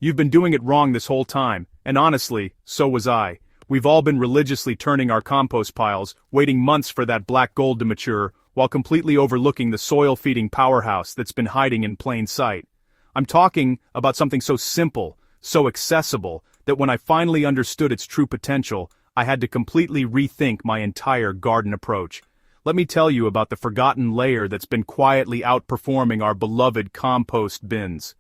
You've been doing it wrong this whole time, and honestly, so was I. We've all been religiously turning our compost piles, waiting months for that black gold to mature, while completely overlooking the soil-feeding powerhouse that's been hiding in plain sight. I'm talking about something so simple, so accessible, that when I finally understood its true potential, I had to completely rethink my entire garden approach. Let me tell you about the forgotten layer that's been quietly outperforming our beloved compost bins.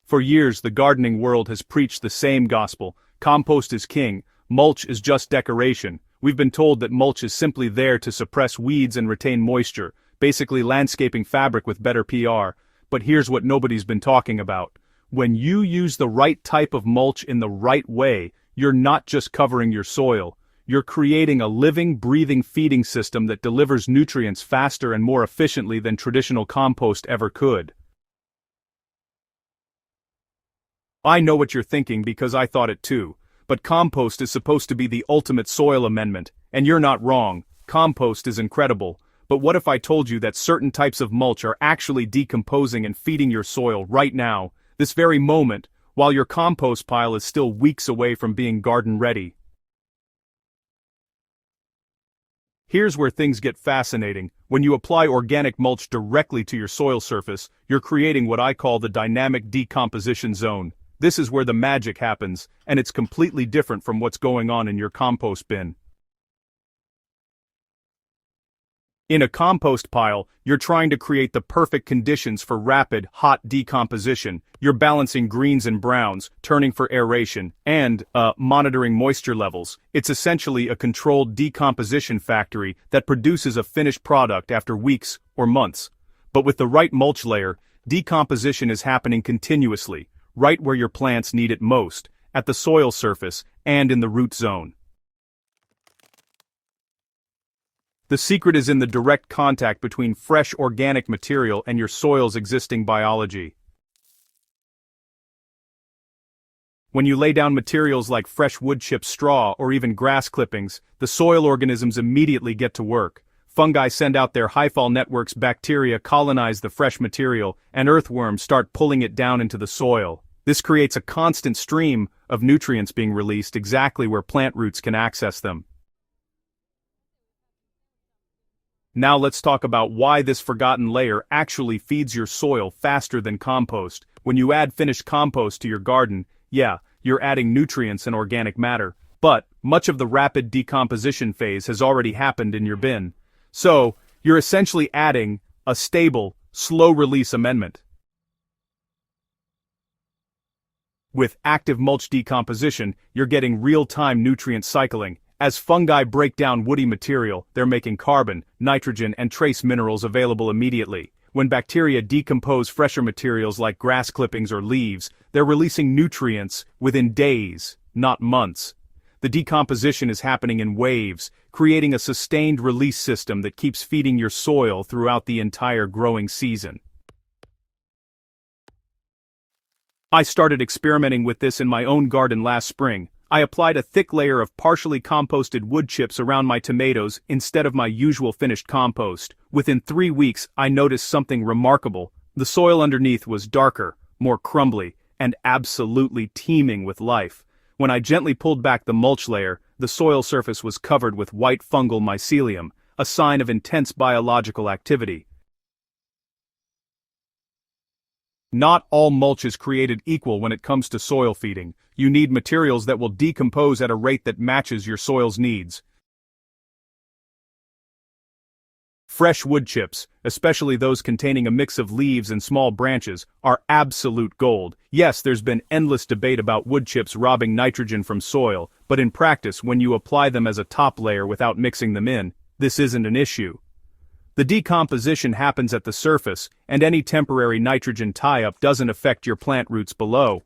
For years, the gardening world has preached the same gospel: compost is king, mulch is just decoration. We've been told that mulch is simply there to suppress weeds and retain moisture, basically landscaping fabric with better PR. But here's what nobody's been talking about. When you use the right type of mulch in the right way, you're not just covering your soil. You're creating a living, breathing feeding system that delivers nutrients faster and more efficiently than traditional compost ever could. I know what you're thinking because I thought it too. But compost is supposed to be the ultimate soil amendment, and you're not wrong. Compost is incredible. But what if I told you that certain types of mulch are actually decomposing and feeding your soil right now, this very moment, while your compost pile is still weeks away from being garden ready? Here's where things get fascinating. When you apply organic mulch directly to your soil surface, you're creating what I call the dynamic decomposition zone. This is where the magic happens, and it's completely different from what's going on in your compost bin. In a compost pile, you're trying to create the perfect conditions for rapid, hot decomposition. You're balancing greens and browns, turning for aeration, and, monitoring moisture levels. It's essentially a controlled decomposition factory that produces a finished product after weeks or months. But with the right mulch layer, decomposition is happening continuously, right where your plants need it most, at the soil surface and in the root zone. The secret is in the direct contact between fresh organic material and your soil's existing biology. When you lay down materials like fresh wood chips, straw, or even grass clippings, the soil organisms immediately get to work. Fungi send out their hyphal networks, bacteria colonize the fresh material, and earthworms start pulling it down into the soil. This creates a constant stream of nutrients being released exactly where plant roots can access them. Now let's talk about why this forgotten layer actually feeds your soil faster than compost. When you add finished compost to your garden, yeah, you're adding nutrients and organic matter, but much of the rapid decomposition phase has already happened in your bin. So, you're essentially adding a stable, slow-release amendment. With active mulch decomposition, you're getting real-time nutrient cycling. As fungi break down woody material, they're making carbon, nitrogen, and trace minerals available immediately. When bacteria decompose fresher materials like grass clippings or leaves, they're releasing nutrients within days, not months. The decomposition is happening in waves, creating a sustained release system that keeps feeding your soil throughout the entire growing season. I started experimenting with this in my own garden last spring. I applied a thick layer of partially composted wood chips around my tomatoes instead of my usual finished compost. Within 3 weeks, I noticed something remarkable. The soil underneath was darker, more crumbly, and absolutely teeming with life. When I gently pulled back the mulch layer, the soil surface was covered with white fungal mycelium, a sign of intense biological activity. Not all mulch is created equal when it comes to soil feeding. You need materials that will decompose at a rate that matches your soil's needs. Fresh wood chips, especially those containing a mix of leaves and small branches, are absolute gold. Yes, there's been endless debate about wood chips robbing nitrogen from soil, but in practice, when you apply them as a top layer without mixing them in, this isn't an issue. The decomposition happens at the surface, and any temporary nitrogen tie-up doesn't affect your plant roots below.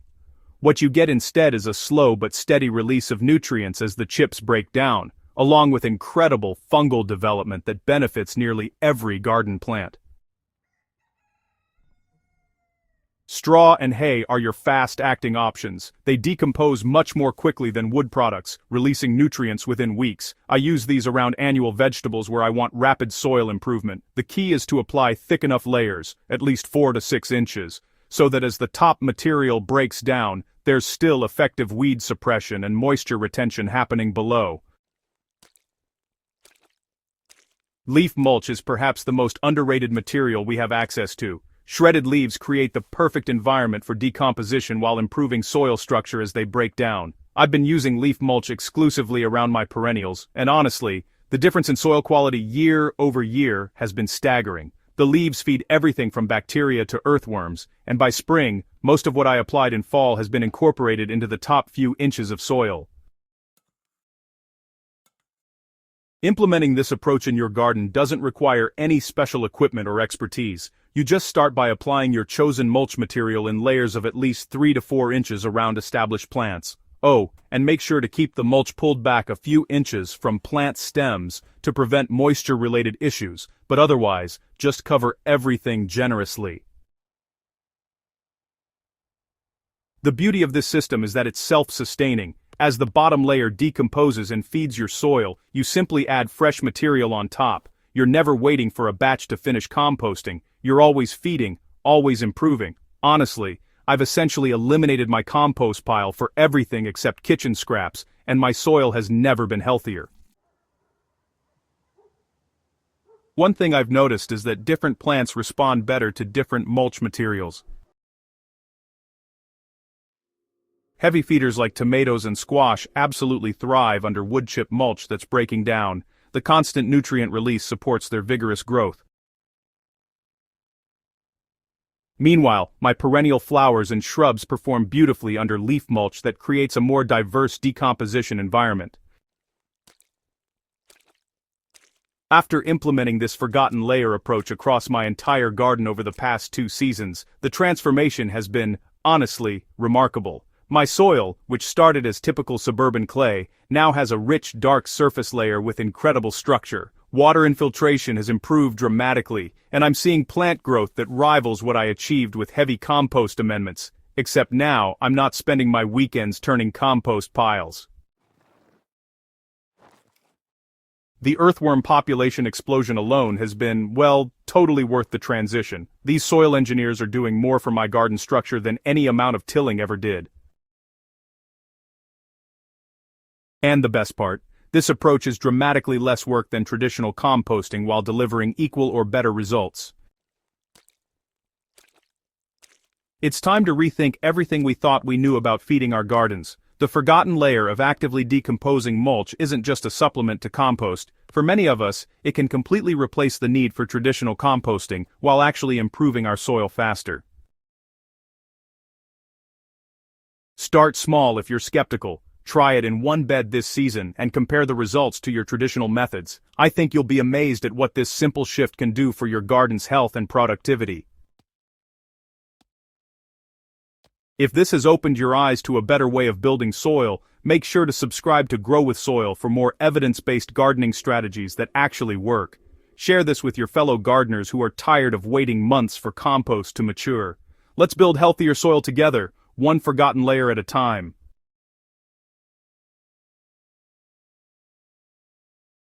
What you get instead is a slow but steady release of nutrients as the chips break down, along with incredible fungal development that benefits nearly every garden plant. Straw and hay are your fast-acting options. They decompose much more quickly than wood products, releasing nutrients within weeks. I use these around annual vegetables where I want rapid soil improvement. The key is to apply thick enough layers, at least 4 to 6 inches, so that as the top material breaks down, there's still effective weed suppression and moisture retention happening below. Leaf mulch is perhaps the most underrated material we have access to. Shredded leaves create the perfect environment for decomposition while improving soil structure as they break down. I've been using leaf mulch exclusively around my perennials, and honestly, the difference in soil quality year over year has been staggering. The leaves feed everything from bacteria to earthworms, and by spring, most of what I applied in fall has been incorporated into the top few inches of soil. Implementing this approach in your garden doesn't require any special equipment or expertise. You just start by applying your chosen mulch material in layers of at least 3 to 4 inches around established plants. Oh, and make sure to keep the mulch pulled back a few inches from plant stems to prevent moisture-related issues, but otherwise, just cover everything generously. The beauty of this system is that it's self-sustaining. As the bottom layer decomposes and feeds your soil, you simply add fresh material on top. You're never waiting for a batch to finish composting. You're always feeding, always improving. Honestly, I've essentially eliminated my compost pile for everything except kitchen scraps, and my soil has never been healthier. One thing I've noticed is that different plants respond better to different mulch materials. Heavy feeders like tomatoes and squash absolutely thrive under wood chip mulch that's breaking down. The constant nutrient release supports their vigorous growth. Meanwhile, my perennial flowers and shrubs perform beautifully under leaf mulch that creates a more diverse decomposition environment. After implementing this forgotten layer approach across my entire garden over the past 2 seasons, the transformation has been, honestly, remarkable. My soil, which started as typical suburban clay, now has a rich dark surface layer with incredible structure. Water infiltration has improved dramatically, and I'm seeing plant growth that rivals what I achieved with heavy compost amendments, except now I'm not spending my weekends turning compost piles. The earthworm population explosion alone has been, well, totally worth the transition. These soil engineers are doing more for my garden structure than any amount of tilling ever did. And the best part, this approach is dramatically less work than traditional composting while delivering equal or better results. It's time to rethink everything we thought we knew about feeding our gardens. The forgotten layer of actively decomposing mulch isn't just a supplement to compost. For many of us, it can completely replace the need for traditional composting while actually improving our soil faster. Start small if you're skeptical. Try it in one bed this season and compare the results to your traditional methods. I think you'll be amazed at what this simple shift can do for your garden's health and productivity. If this has opened your eyes to a better way of building soil, make sure to subscribe to Grow with Soil for more evidence-based gardening strategies that actually work. Share this with your fellow gardeners who are tired of waiting months for compost to mature. Let's build healthier soil together, one forgotten layer at a time.